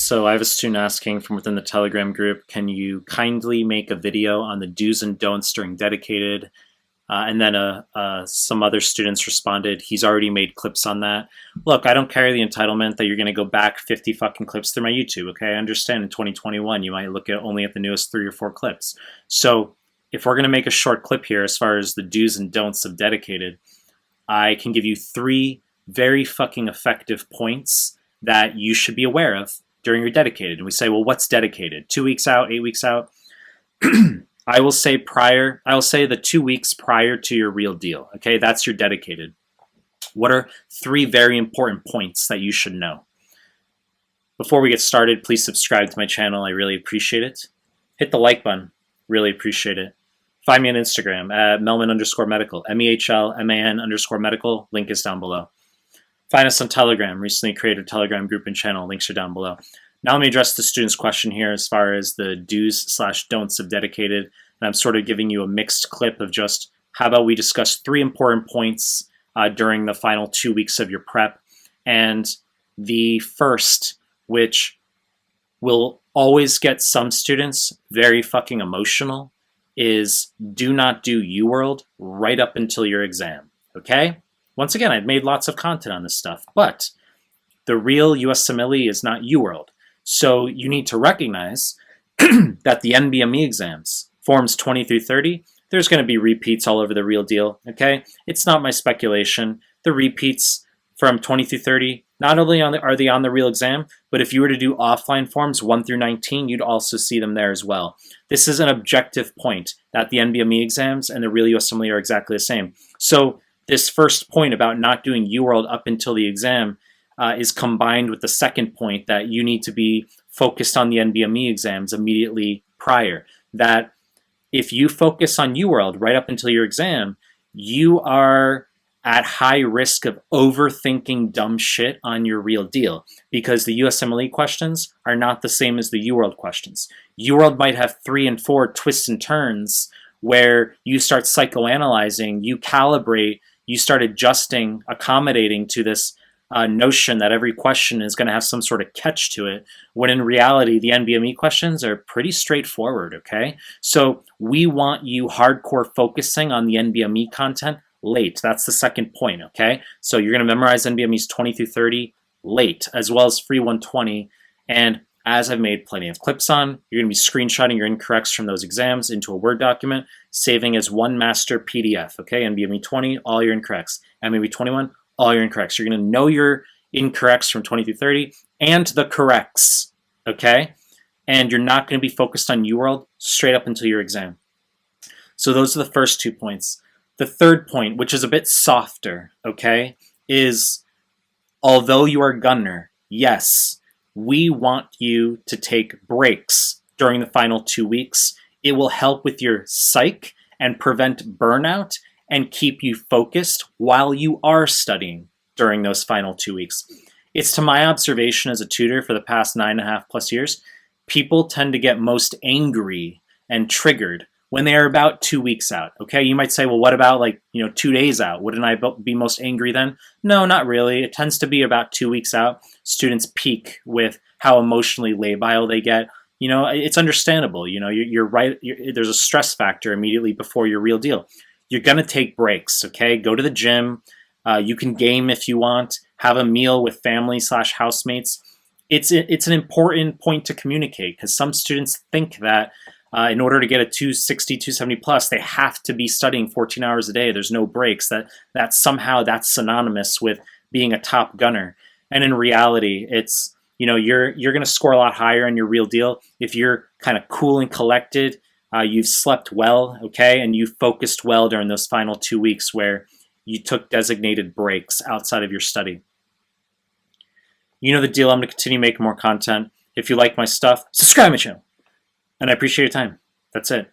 So I have a student asking from within the Telegram group, can you kindly make a video on the do's and don'ts during dedicated? And then some other students responded, he's already made clips on that. Look, I don't carry the entitlement that you're going to go back 50 fucking clips through my YouTube, okay? I understand in 2021 you might look at only at the newest 3 or 4 clips. So if we're going to make a short clip here as far as the do's and don'ts of dedicated, I can give you 3 very fucking effective points that you should be aware of during your dedicated. And we say, well, what's dedicated? 2 weeks out, 8 weeks out? I will say the 2 weeks prior to your real deal. Okay, that's your dedicated. What are 3 very important points that you should know? Before we get started, please subscribe to my channel. I really appreciate it. Hit the like button. Really appreciate it. Find me on Instagram at Melman_medical, MEHLMAN_medical. Link is down below. Find us on Telegram. Recently created a Telegram group and channel. Links are down below. Now let me address the student's question here as far as the do's/don'ts of dedicated. And I'm sort of giving you a mixed clip of just how about we discuss 3 important points during the final 2 weeks of your prep. And the first, which will always get some students very fucking emotional, is do not do UWorld right up until your exam, okay? Once again, I've made lots of content on this stuff, but the real USMLE is not UWorld. So you need to recognize that the NVME exams, forms 20 through 30, there's going to be repeats all over the real deal, okay? It's not my speculation. The repeats from 20 through 30, not only are they on the real exam, but if you were to do offline forms 1 through 19, you'd also see them there as well. This is an objective point that the NVME exams and the real USMLE are exactly the same. So this first point about not doing UWorld up until the exam is combined with the second point that you need to be focused on the NVME exams immediately prior. That if you focus on UWorld right up until your exam, you are at high risk of overthinking dumb shit on your real deal, because the USMLE questions are not the same as the UWorld questions. UWorld might have 3 and 4 twists and turns where you start psychoanalyzing, you calibrate, you start adjusting, accommodating to this notion that every question is going to have some sort of catch to it, when in reality, the NVME questions are pretty straightforward, okay? So we want you hardcore focusing on the NVME content late. That's the second point, okay? So you're going to memorize NVMEs 20 through 30 late, as well as free 120. And as I've made plenty of clips on, you're going to be screenshotting your incorrects from those exams into a Word document, saving as one master PDF, okay? NVME 20, all your incorrects. NVME 21, all your incorrects. You're going to know your incorrects from 20 through 30 and the corrects, okay? And you're not going to be focused on UWorld straight up until your exam. So those are the first 2 points. The third point, which is a bit softer, okay, is although you are a gunner, yes, we want you to take breaks during the final 2 weeks. It will help with your psych and prevent burnout and keep you focused while you are studying during those final 2 weeks. It's to my observation as a tutor for the past 9.5+ years, people tend to get most angry and triggered when they are about 2 weeks out, okay? You might say, well, what about 2 days out? Wouldn't I be most angry then? No, not really. It tends to be about 2 weeks out. Students peak with how emotionally labile they get. It's understandable. You're right. There's a stress factor immediately before your real deal. You're going to take breaks, okay? Go to the gym. You can game if you want. Have a meal with family/housemates. It's an important point to communicate, because some students think that in order to get a 260, 270 plus, they have to be studying 14 hours a day. There's no breaks. That somehow that's synonymous with being a top gunner. And in reality, it's, you're going to score a lot higher on your real deal if you're kind of cool and collected. You've slept well, okay, and you focused well during those final 2 weeks where you took designated breaks outside of your study. You know the deal. I'm going to continue making more content. If you like my stuff, subscribe to my channel. And I appreciate your time. That's it.